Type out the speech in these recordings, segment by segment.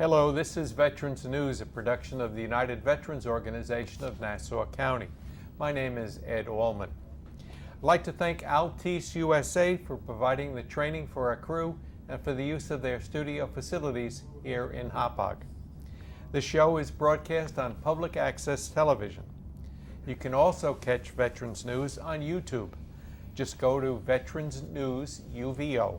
Hello, this is Veterans News, a production of the United Veterans Organization of Nassau County. My name is Ed Allman. I'd like to thank Altice USA for providing the training for our crew and for the use of their studio facilities here in Hauppauge. The show is broadcast on public access television. You can also catch Veterans News on YouTube. Just go to Veterans News UVO.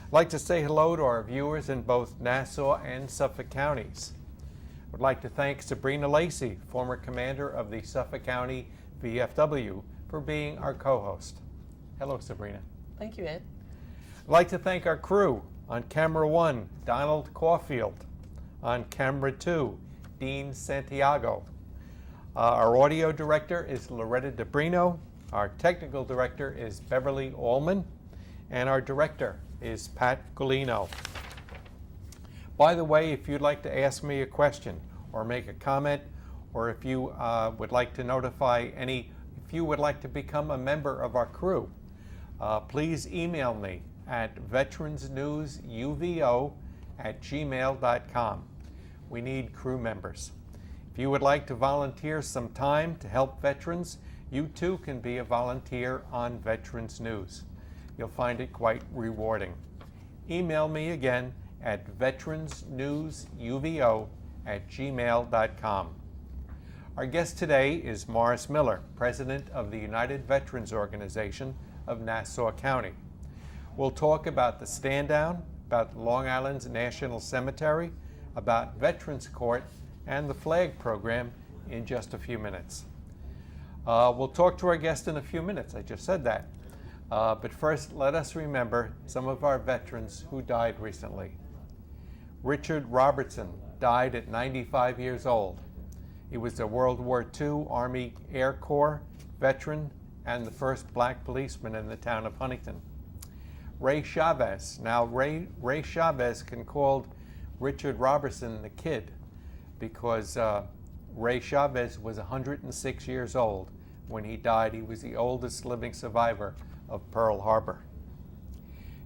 I'd like to say hello to our viewers in both Nassau and Suffolk counties. I would like to thank Sabrina Lacey, former commander of the Suffolk County VFW, for being our co-host. Hello, Sabrina. Thank you, Ed. I'd like to thank our crew. On camera 1, Donald Caulfield. On camera 2, Dean Santiago. Our audio director is Loretta DeBrino. Our technical director is Beverly Allman. And our director is Pat Golino. By the way, if you'd like to ask me a question or make a comment, or if you would like to if you would like to become a member of our crew, please email me at veteransnewsuvo@gmail.com. We need crew members. If you would like to volunteer some time to help veterans, you too can be a volunteer on Veterans News. You'll find it quite rewarding. Email me again at veteransnewsuvo@gmail.com. Our guest today is Morris Miller, President of the United Veterans Organization of Nassau County. We'll talk about the stand down, about Long Island's National Cemetery, about Veterans Court, and the flag program in just a few minutes. We'll talk to our guest in a few minutes. I just said that. But first, let us remember some of our veterans who died recently. Richard Robertson died at 95 years old. He was a World War II Army Air Corps veteran and the first black policeman in the town of Huntington. Ray Chavez. Now, Ray Chavez called Richard Robertson the Kid because Ray Chavez was 106 years old when he died. He was the oldest living survivor of Pearl Harbor.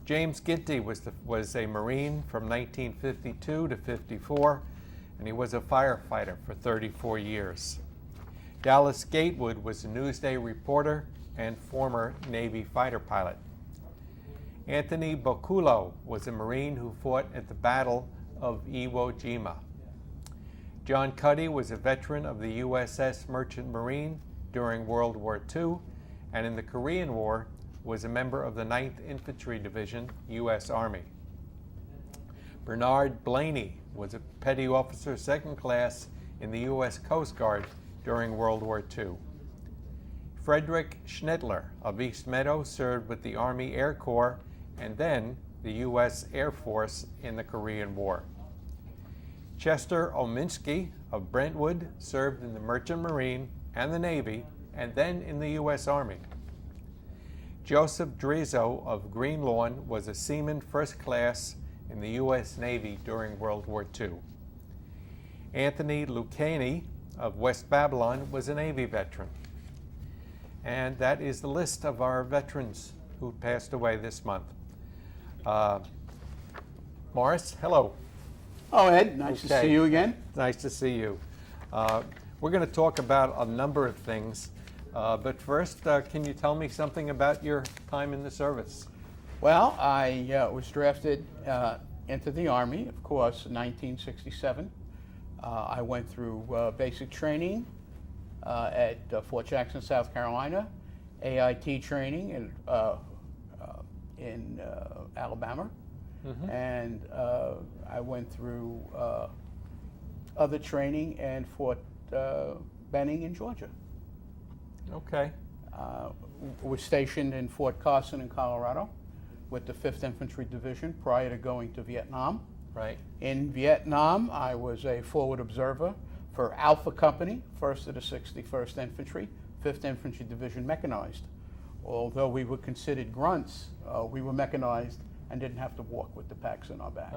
James Ginty was a Marine from 1952 to 54, and he was a firefighter for 34 years. Dallas Gatewood was a Newsday reporter and former Navy fighter pilot. Anthony Boculo was a Marine who fought at the Battle of Iwo Jima. John Cuddy was a veteran of the USS Merchant Marine during World War II, and in the Korean War was a member of the 9th Infantry Division, U.S. Army. Bernard Blaney was a petty officer 2nd class in the U.S. Coast Guard during World War II. Frederick Schnittler of East Meadow served with the Army Air Corps and then the U.S. Air Force in the Korean War. Chester Ominsky of Brentwood served in the Merchant Marine and the Navy and then in the U.S. Army. Joseph Drizo of Green Lawn was a seaman 1st class in the U.S. Navy during World War II. Anthony Lucchini of West Babylon was a Navy veteran. And that is the list of our veterans who passed away this month. Morris, hello. Oh, Ed, nice to see you again. Nice to see you. We're going to talk about a number of things. But first, can you tell me something about your time in the service? Well, I was drafted into the Army, of course, in 1967. I went through basic training at Fort Jackson, South Carolina, AIT training in Alabama, and I went through other training in Fort Benning in Georgia. Okay. Was stationed in Fort Carson in Colorado with the 5th Infantry Division prior to going to Vietnam. Right. In Vietnam, I was a forward observer for Alpha Company, 1st of the 61st Infantry, 5th Infantry Division mechanized. Although we were considered grunts, we were mechanized and didn't have to walk with the packs on our back.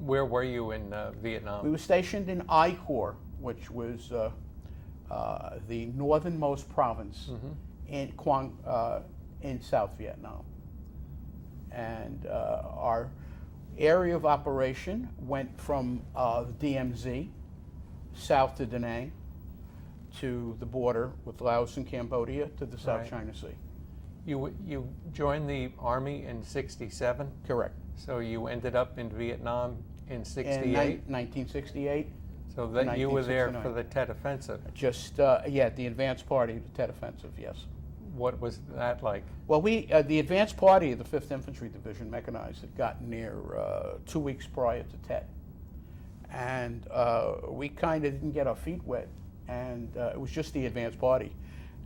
Where were you in Vietnam? We were stationed in I Corps, which was the northernmost province in South Vietnam. And Area of operation went from the DMZ south to Da Nang to the border with Laos and Cambodia to the South Right. China Sea. You joined the Army in 67, Correct. so you ended up in Vietnam in In 68? 1968, So that you were there for 1969. the Tet Offensive. just, the advance party, the Tet Offensive, yes. What was that like? Well, the advance party of the 5th Infantry Division Mechanized had gotten there 2 weeks prior to Tet. And we kind of didn't get our feet wet, and it was just the advance party.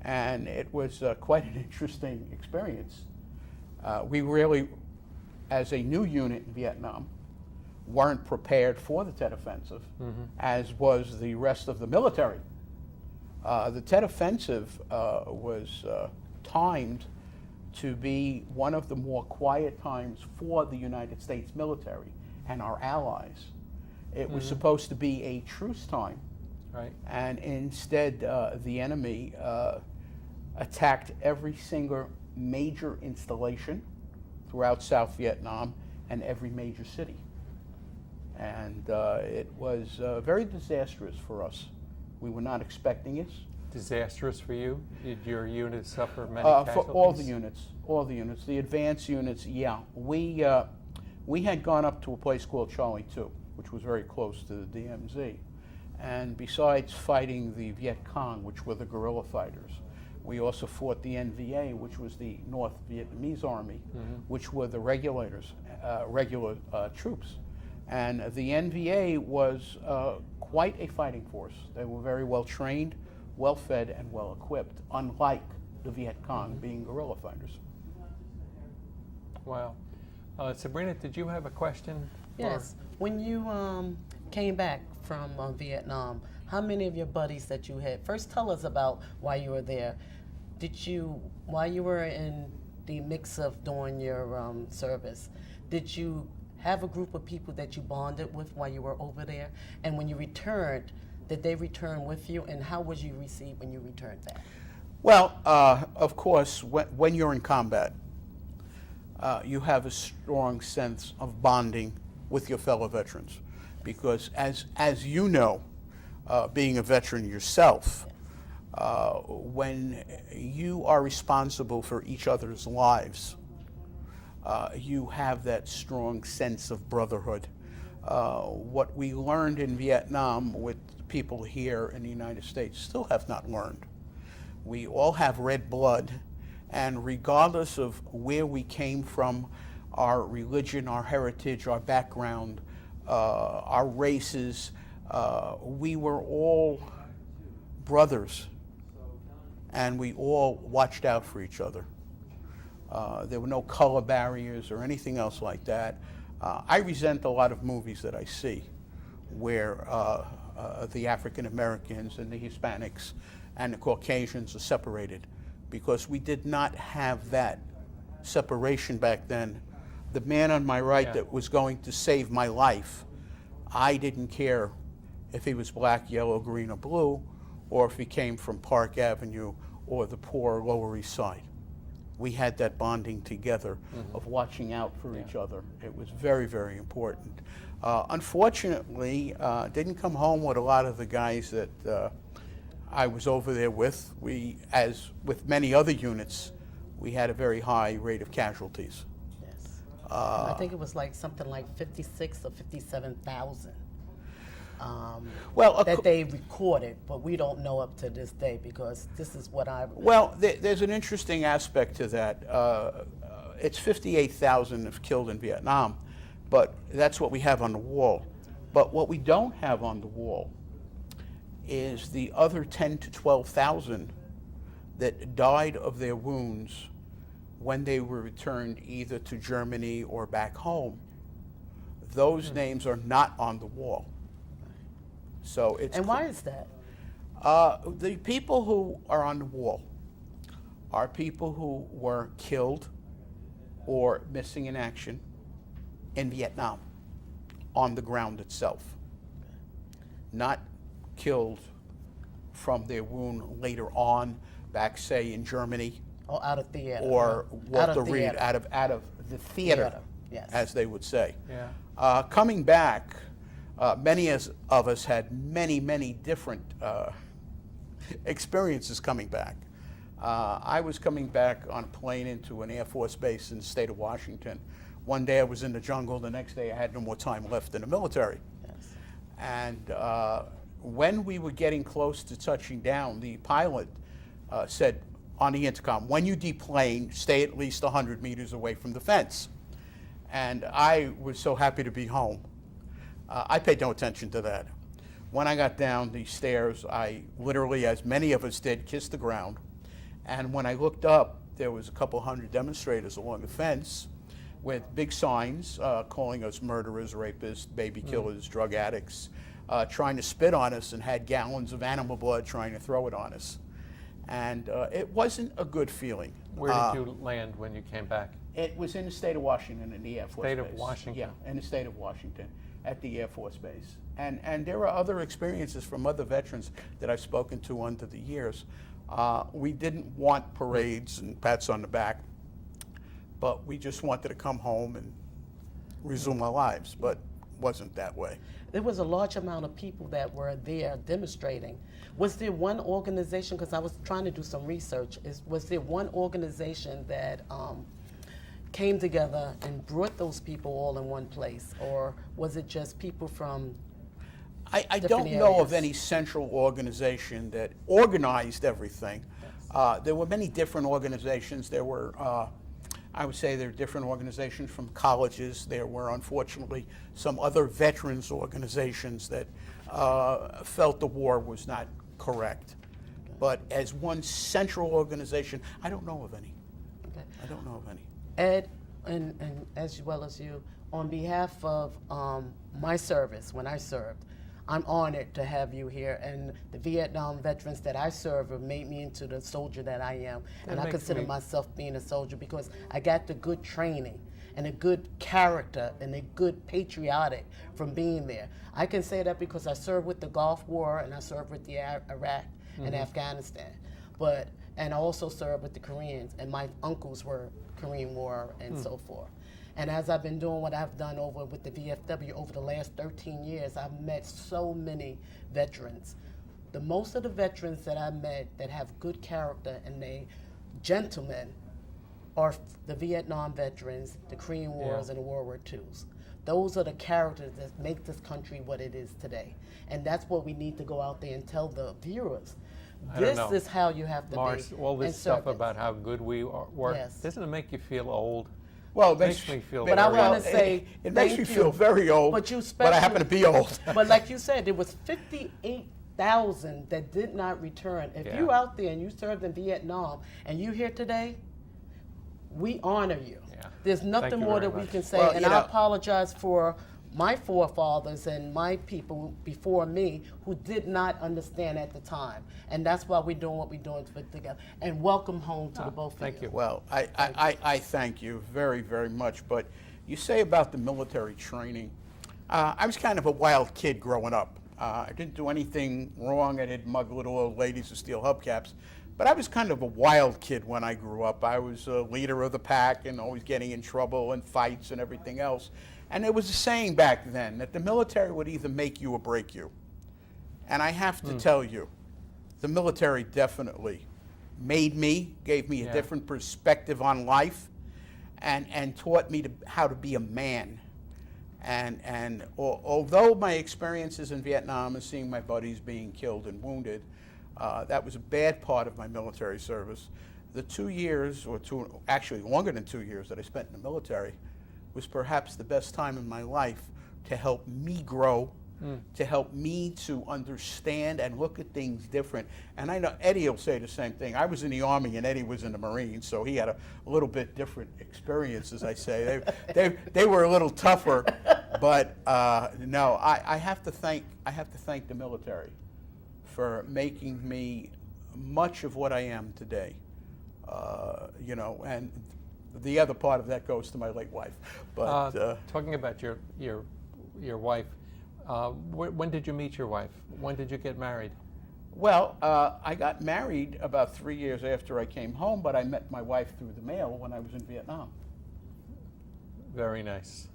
And it was quite an interesting experience. We really, as a new unit in Vietnam, weren't prepared for the Tet Offensive, as was the rest of the military. The Tet Offensive was timed to be one of the more quiet times for the United States military and our allies. It was supposed to be a truce time, Right. and instead the enemy attacked every single major installation throughout South Vietnam and every major city. And it was very disastrous for us. We were not expecting it. Disastrous for you? Did your unit suffer many For casualties? all the units, the advanced units, yeah. We had gone up to a place called Charlie 2, which was very close to the DMZ. And besides fighting the Viet Cong, which were the guerrilla fighters, we also fought the NVA, which was the North Vietnamese Army, which were the regular troops. And the NVA was quite a fighting force. They were very well trained, well fed, and well equipped, unlike the Viet Cong being guerrilla fighters. Wow. Sabrina, did you have a question? Yes. When you came back from Vietnam, how many of your buddies that you had? First, tell us about why you were there. While you were in the mix of doing your service, did you have a group of people that you bonded with while you were over there? And when you returned, did they return with you? And how was you received when you returned back? Well, of course, when you're in combat, you have a strong sense of bonding with your fellow veterans, because as you know, being a veteran yourself, when you are responsible for each other's lives, you have that strong sense of brotherhood. What we learned in Vietnam with people here in the United States still have not learned. We all have red blood, and regardless of where we came from, our religion, our heritage, our background, our races, we were all brothers, and we all watched out for each other. There were no color barriers or anything else like that. I resent a lot of movies that I see where the African Americans and the Hispanics and the Caucasians are separated, because we did not have that separation back then. The man on my right that was going to save my life, I didn't care if he was black, yellow, green, or blue, or if he came from Park Avenue or the poor Lower East Side. We had that bonding together of watching out for each other. It was very, very important. Unfortunately, didn't come home with a lot of the guys that I was over there with. We, as with many other units, we had a very high rate of casualties. Yes. I think it was like something like 56 or 57,000 that they recorded, but we don't know up to this day, because this is what I... Well, there's an interesting aspect to that. It's 58,000 have killed in Vietnam, but that's what we have on the wall. But what we don't have on the wall is the other 10 to 12,000 that died of their wounds when they were returned either to Germany or back home. Those names are not on the wall. So it's... And why is that? The people who are on the wall are people who were killed or missing in action in Vietnam, on the ground itself. Not killed from their wound later on, back, say, in Germany. Or out of theater. Or Walter Reed, out of the theater. Yes. as they would say. Yeah. Coming back, many of us had many different experiences coming back. I was coming back on a plane into an Air Force base in the state of Washington. One day I was in the jungle, the next day I had no more time left in the military. Yes. And when we were getting close to touching down, the pilot said on the intercom, when you deplane, stay at least 100 meters away from the fence. And I was so happy to be home. I paid no attention to that. When I got down the stairs, I literally, as many of us did, kissed the ground. And when I looked up, there was a couple hundred demonstrators along the fence with big signs calling us murderers, rapists, baby killers, drug addicts, trying to spit on us, and had gallons of animal blood trying to throw it on us. And it wasn't a good feeling. Where did you land when you came back? It was in the state of Washington, in the Air Force State base. of Washington. Yeah, in the state of Washington, at the Air Force Base. And there are other experiences from other veterans that I've spoken to under the years. We didn't want parades and pats on the back, but we just wanted to come home and resume our lives, but wasn't that way. There was a large amount of people that were there demonstrating. Was there one organization, because I was trying to do some research, was there one organization that came together and brought those people all in one place, or was it just people from I different don't know areas? of any central organization that organized everything. There were many different organizations. There were, I would say, there were different organizations from colleges. There were, unfortunately, some other veterans organizations that felt the war was not correct. But as one central organization, I don't know of any. Okay. I don't know of any. Ed, and as well as you, on behalf of my service, when I served, I'm honored to have you here, and the Vietnam veterans that I served have made me into the soldier that I am. And I makes consider me- myself being a soldier because I got the good training and a good character and a good patriotic from being there. I can say that because I served with the Gulf War and I served with the Iraq and Afghanistan. And I also served with the Koreans, and my uncles were Korean War and so forth. And as I've been doing what I've done over with the VFW over the last 13 years, I've met so many veterans. The most of the veterans that I met that have good character and they gentlemen are the Vietnam veterans, the Korean Wars, and the World War IIs. Those are the characters that make this country what it is today. And that's what we need to go out there and tell the viewers. I don't This know. is how you have to Morris, be. all this and stuff serve it. about how good we were, Yes. doesn't it make you feel old? Well, it Makes me feel But I very wanna old. say it makes thank me you. feel very old, But you but I happen to be old. But like you said, there was 58,000 that did not return. If Yeah. you out there and you served in Vietnam and you here today, we honor you. Yeah. There's Thank nothing you more very that we much. can say. Well, And you I know- apologize for my forefathers and my people before me who did not understand at the time. And that's why we're doing what we're doing together. And welcome home to the both thank of you. you. Well, I thank you very, very much. But you say about the military training, I was kind of a wild kid growing up. I didn't do anything wrong. I didn't mug little old ladies or steal hubcaps. But I was kind of a wild kid when I grew up. I was a leader of the pack and always getting in trouble and fights and everything else. And there was a saying back then that the military would either make you or break you. And I have to tell you, the military definitely made me, gave me a Yeah. different perspective on life, and taught me how to be a man. And although my experiences in Vietnam and seeing my buddies being killed and wounded, that was a bad part of my military service. The 2 years, actually longer than 2 years that I spent in the military, was perhaps the best time in my life to help me grow, to help me to understand and look at things different. And I know Eddie will say the same thing. I was in the Army and Eddie was in the Marines, so he had a little bit different experience, as I say. They were a little tougher, but no, I have to thank the military for making me much of what I am today. You know, and the other part of that goes to my late wife. But Talking about your wife, when did you meet your wife? When did you get married? well, I got married about 3 years after I came home, but I met my wife through the mail when I was in Vietnam. Very nice.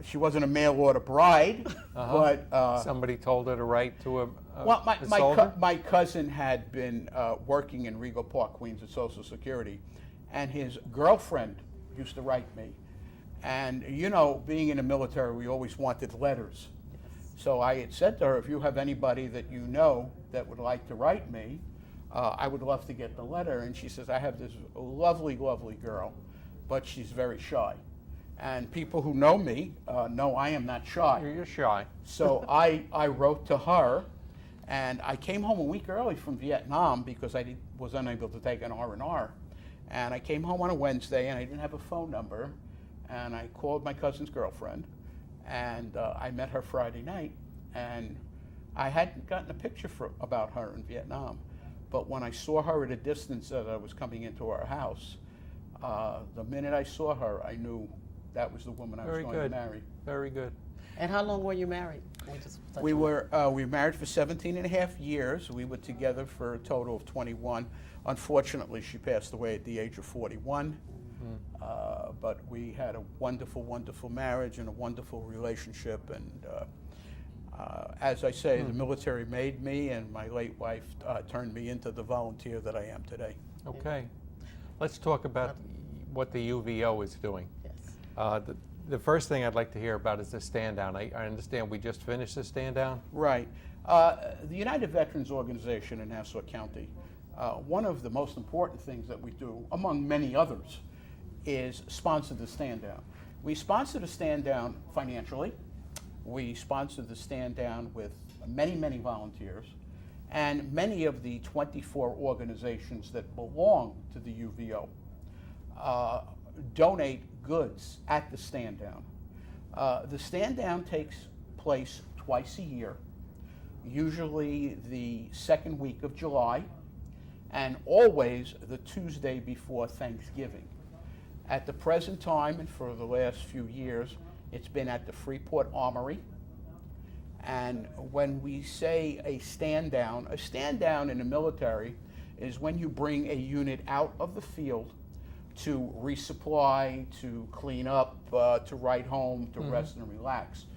She wasn't a mail order bride, but Somebody told her to write to a well, a soldier? my cousin had been working in Regal Park, Queens, at Social Security, and his girlfriend used to write me. And you know, being in the military, we always wanted letters. So I had said to her, if you have anybody that you know that would like to write me, I would love to get the letter. And she says, I have this lovely, lovely girl, but she's very shy. And people who know me know I am not shy. You're shy. So I wrote to her, and I came home a week early from Vietnam because I was unable to take an R&R. And I came home on a Wednesday, and I didn't have a phone number. And I called my cousin's girlfriend, and I met her Friday night. And I hadn't gotten a picture about her in Vietnam. But when I saw her at a distance as I was coming into our house, the minute I saw her, I knew that was the woman I was going to marry. Very good. And how long were you married? We were married for 17 and a half years. We were together for a total of 21. Unfortunately, she passed away at the age of 41. But we had a wonderful, wonderful marriage and a wonderful relationship. And as I say, the military made me, and my late wife turned me into the volunteer that I am today. Okay. Let's talk about what the UVO is doing. Yes. The first thing I'd like to hear about is the stand down. I understand we just finished the stand down. Right. The United Veterans Organization in Nassau County, one of the most important things that we do, among many others, is sponsor the stand down. We sponsor the stand down financially. We sponsor the stand down with many, many volunteers, and many of the 24 organizations that belong to the UVO donate goods at the stand down. The stand down takes place twice a year, usually the second week of July, and always the Tuesday before Thanksgiving. At the present time, and for the last few years, it's been at the Freeport Armory. And when we say a stand down in the military is when you bring a unit out of the field to resupply, to clean up, to ride home, to rest and relax.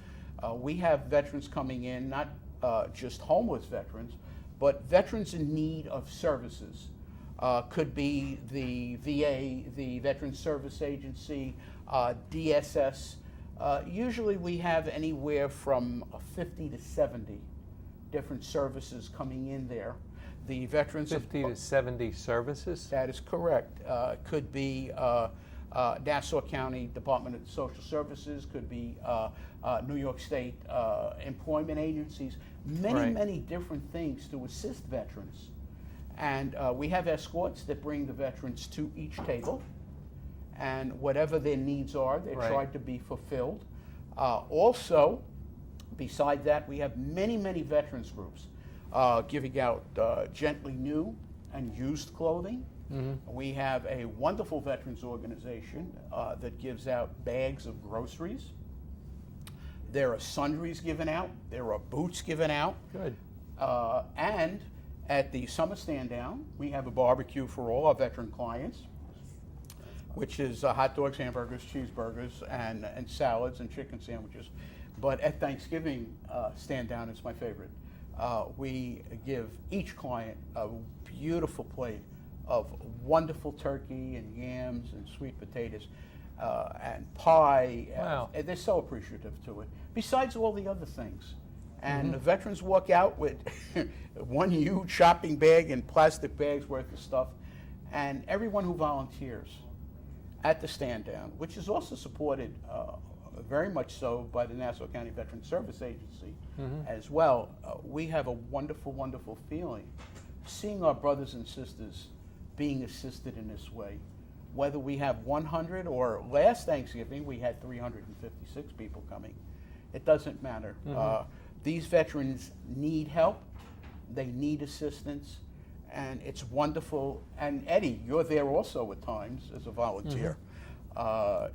We have veterans coming in, not just homeless veterans, but veterans in need of services. Could be the VA, the Veterans Service Agency, DSS. Usually we have anywhere from 50 to 70 different services coming in there. The veterans 50 to 70 services? That is correct. Could be Nassau County Department of Social Services, could be New York State employment agencies, many different things to assist veterans. And we have escorts that bring the veterans to each table, and whatever their needs are, they try to be fulfilled. Also, beside that, we have many veterans groups giving out gently new and used clothing. We have a wonderful veterans organization that gives out bags of groceries. There are sundries given out. There are boots given out. Good. And at the summer stand down, we have a barbecue for all our veteran clients, which is hot dogs, hamburgers, cheeseburgers, and salads and chicken sandwiches. But at Thanksgiving stand down is my favorite. We give each client a beautiful plate of wonderful turkey and yams and sweet potatoes and pie. Wow. And they're so appreciative to it, besides all the other things. And the veterans walk out with one huge shopping bag and plastic bags worth of stuff. And everyone who volunteers at the stand down, which is also supported very much so by the Nassau County Veterans Service Agency as well, we have a wonderful, wonderful feeling seeing our brothers and sisters being assisted in this way. Whether we have 100 or last Thanksgiving we had 356 people coming, it doesn't matter. These veterans need help, they need assistance, and it's wonderful. And Eddie, you're there also at times as a volunteer.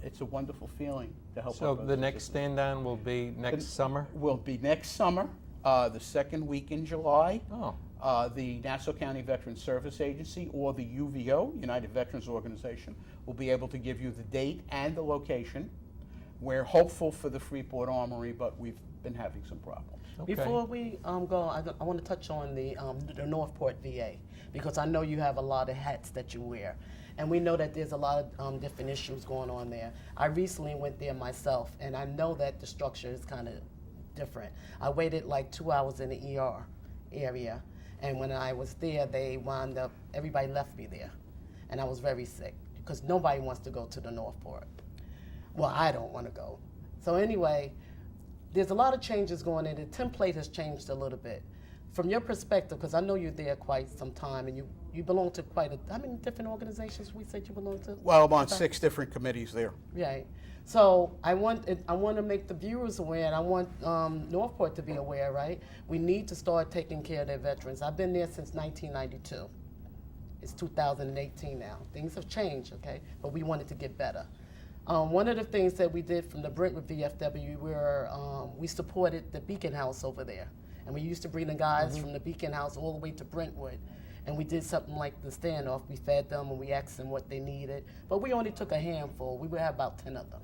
It's a wonderful feeling to help. So the next stand down will be next summer? Will be next summer, the second week in July. Oh. the Nassau County Veterans Service Agency or the UVO, United Veterans Organization, will be able to give you the date and the location. We're hopeful for the Freeport Armory, but we've been having some problems. Okay. Before we go, I want to touch on the Northport VA, because I know you have a lot of hats that you wear. And we know that there's a lot of different issues going on there. I recently went there myself, and I know that the structure is kind of different. I waited like 2 hours in the ER area, and when I was there, they wound up, everybody left me there. And I was very sick, because nobody wants to go to the Northport. Well, I don't want to go. So anyway, there's a lot of changes going in. The template has changed a little bit. From your perspective, because I know you're there quite some time, and you belong to how many different organizations we said you belong to? Well, I'm on 6 different committees there. Right. So I want to make the viewers aware, and I want Northport to be aware, right? We need to start taking care of their veterans. I've been there since 1992. It's 2018 now. Things have changed, okay? But we wanted to get better. One of the things that we did from the Brentwood VFW, we supported the Beacon House over there. And we used to bring the guys from the Beacon House all the way to Brentwood. And we did something like the standoff. We fed them and we asked them what they needed. But we only took a handful. We would have about 10 of them.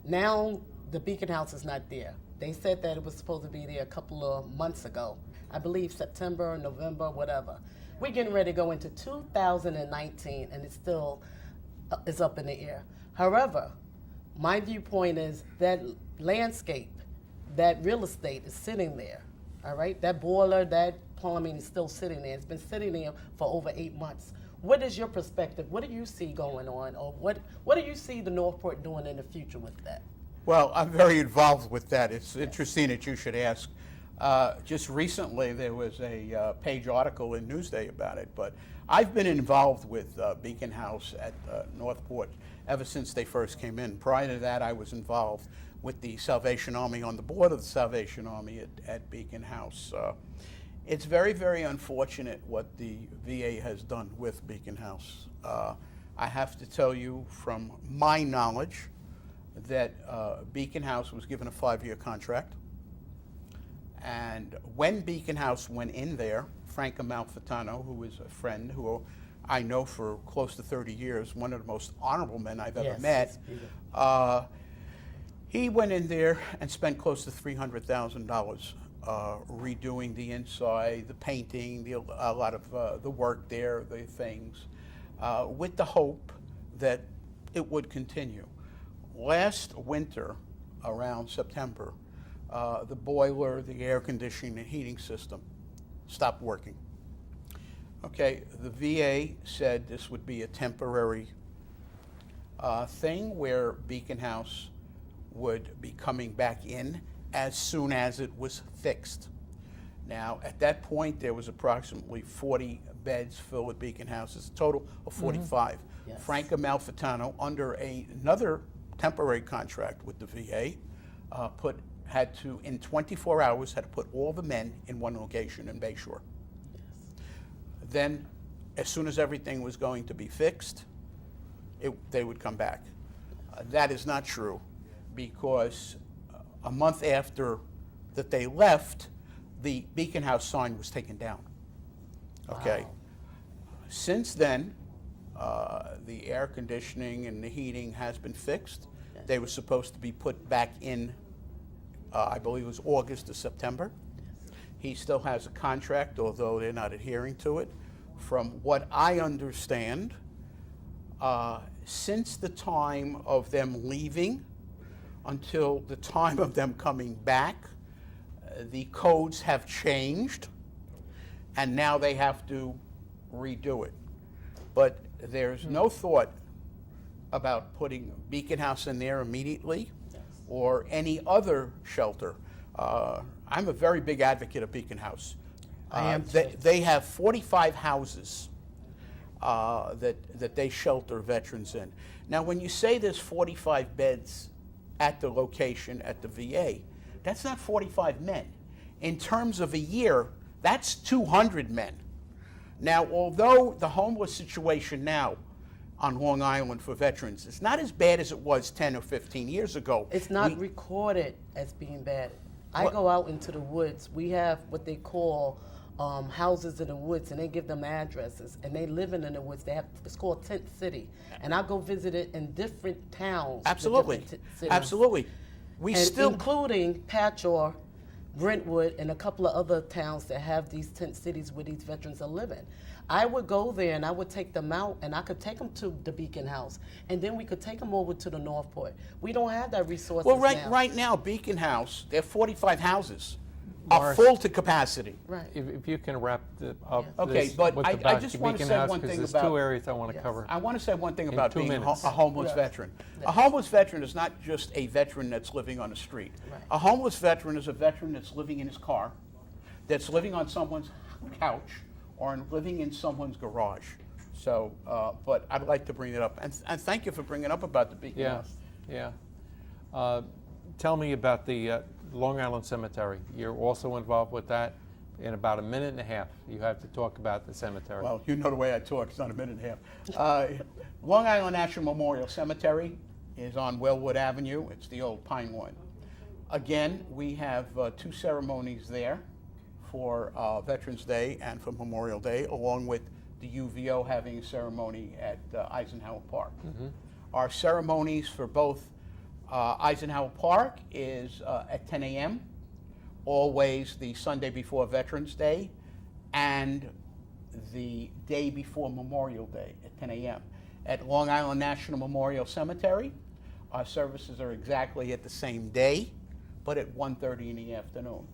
Now the Beacon House is not there. They said that it was supposed to be there a couple of months ago. I believe September, November, whatever. We're getting ready to go into 2019, and it's still is up in the air. However, my viewpoint is that landscape, that real estate is sitting there, all right? That boiler, that plumbing is still sitting there. It's been sitting there for over 8 months. What is your perspective? What do you see going on? Or what do you see the Northport doing in the future with that? Well, I'm very involved with that. It's interesting that you should ask. Just recently, there was a page article in Newsday about it, but I've been involved with Beacon House at Northport ever since they first came in. Prior to that, I was involved with the Salvation Army, on the board of the Salvation Army at Beacon House. It's very, very unfortunate what the VA has done with Beacon House. I have to tell you from my knowledge that Beacon House was given a 5-year contract. And when Beacon House went in there, Frank Amalfitano, who is a friend who I know for close to 30 years, one of the most honorable men I've ever met, he went in there and spent close to $300,000 redoing the inside, the painting, a lot of the work there, the things, with the hope that it would continue. Last winter, around September, the boiler, the air conditioning, and heating system stopped working. Okay, the VA said this would be a temporary thing where Beacon House would be coming back in as soon as it was fixed. Now, at that point, there was approximately 40 beds filled at Beacon House. It's a total of 45. Yes. Frank Amalfitano, under another temporary contract with the VA, had to, in 24 hours, had to put all the men in one location in Bayshore. Yes. Then, as soon as everything was going to be fixed, they would come back. That is not true, because a month after that they left, the Beacon House sign was taken down. Okay. Wow. Since then, the air conditioning and the heating has been fixed. Yes. They were supposed to be put back in, I believe it was August to September. Yes. He still has a contract, although they're not adhering to it. From what I understand, since the time of them leaving until the time of them coming back, the codes have changed, and now they have to redo it. But there's no thought about putting Beacon House in there immediately, Yes. or any other shelter. I'm a very big advocate of Beacon House. I am too. They have 45 houses that they shelter veterans in. Now, when you say there's 45 beds at the location at the VA, that's not 45 men. In terms of a year, that's 200 men. Now, although the homeless situation now on Long Island for veterans is not as bad as it was 10 or 15 years ago. It's not recorded as being bad. I go out into the woods. We have what they call houses in the woods, and they give them addresses, and they living in the woods. They have, it's called Tent City, and I go visit it in different towns. the Absolutely. different cities. Absolutely. We And still, including Patchogue, Brentwood, and a couple of other towns that have these tent cities where these veterans are living. I would go there and I would take them out, and I could take them to the Beacon House, and then we could take them over to the Northport. We don't have that resource well, now. right now, Beacon House, there are 45 houses, are Morris. full to capacity. Right. If you can wrap up Okay, this but with I the just wanna Beacon say House, one 'cause thing there's about- two areas I want to Yes. cover. I want to say one thing In about 2 being a minutes. homeless Yes. veteran. Yes. A homeless veteran is not just a veteran that's living on the street. Right. A homeless veteran is a veteran that's living in his car, that's living on someone's couch, or living in someone's garage. So, but I'd like to bring it up, and thank you for bringing up about the Beacon Yeah, House. yeah. Tell me about the Long Island Cemetery. You're also involved with that. In about a minute and a half, you have to talk about the cemetery. Well, you know the way I talk, it's not a minute and a half. Long Island National Memorial Cemetery is on Wellwood Avenue. It's the old Pine One. Again, we have 2 ceremonies there for Veterans Day and for Memorial Day, along with the UVO having a ceremony at Eisenhower Park. Our ceremonies for both Eisenhower Park is at 10 a.m., always the Sunday before Veterans Day, and the day before Memorial Day at 10 a.m. At Long Island National Memorial Cemetery, our services are exactly at the same day, but at 1:30 in the afternoon.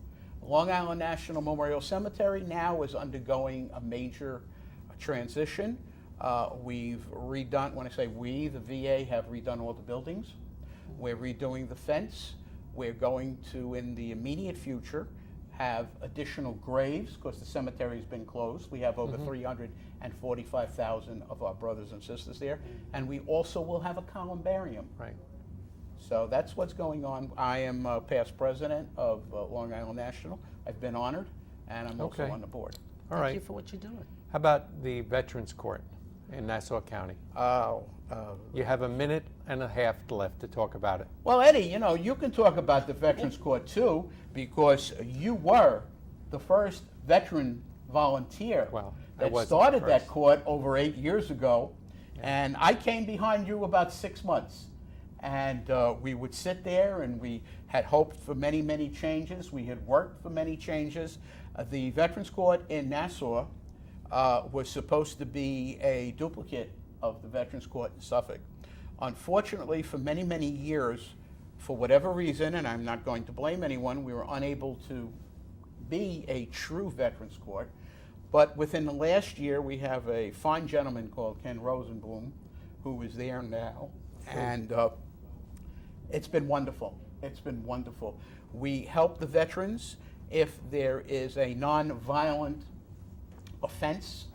Long Island National Memorial Cemetery now is undergoing a major transition. We've redone, when I say we, the VA have redone all the buildings. We're redoing the fence. We're going to, in the immediate future, have additional graves, because the cemetery's been closed. We have over 345,000 of our brothers and sisters there. And we also will have a columbarium. Right. So that's what's going on. I am past president of Long Island National. I've been honored, and I'm also Okay. on the board. All Thank right. you for what you're doing. How about the Veterans Court in Nassau County? You have a minute and a half left to talk about it. Well, Eddie, you know, you can talk about the Veterans Court too, because you were the first veteran volunteer Well, I that wasn't started the that first. court over 8 years ago. And I came behind you about 6 months. And we would sit there, and we had hoped for many, many changes. We had worked for many changes. The Veterans Court in Nassau was supposed to be a duplicate of the Veterans Court in Suffolk. Unfortunately, for many, many years, for whatever reason, and I'm not going to blame anyone, we were unable to be a true Veterans Court. But within the last year, we have a fine gentleman called Ken Rosenblum, who is there now. And it's been wonderful. It's been wonderful. We help the veterans if there is a non-violent offense,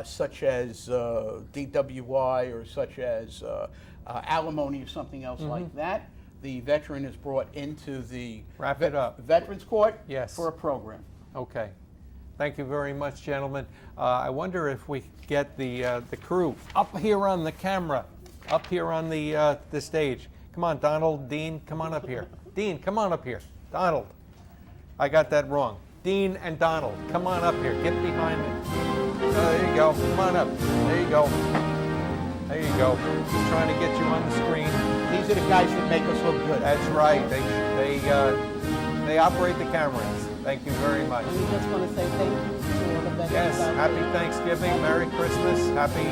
such as DWI or such as alimony or something else like that. The veteran is brought into the Wrap it up. Veterans Court Yes. for a program. Okay. Thank you very much, gentlemen. I wonder if we could get the crew up here on the camera, up here on the stage. Come on, Donald, Dean, come on up here. Dean, come on up here. Donald, I got that wrong. Dean and Donald, come on up here. Get behind me. There you go. Come on up. There you go. There you go. Just trying to get you on the screen. These are the guys that make us look good. That's right. They operate the cameras. Thank you very much. And we just want to say thank you to all the veterans Yes, out happy there. Thanksgiving, Merry Christmas, happy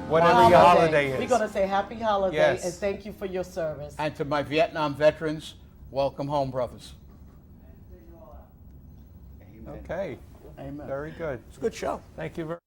whatever your holiday is. We're going to say happy holiday Yes. and thank you for your service. And to my Vietnam veterans, welcome home, brothers. Okay, Amen. very good. It's a good show. Thank you very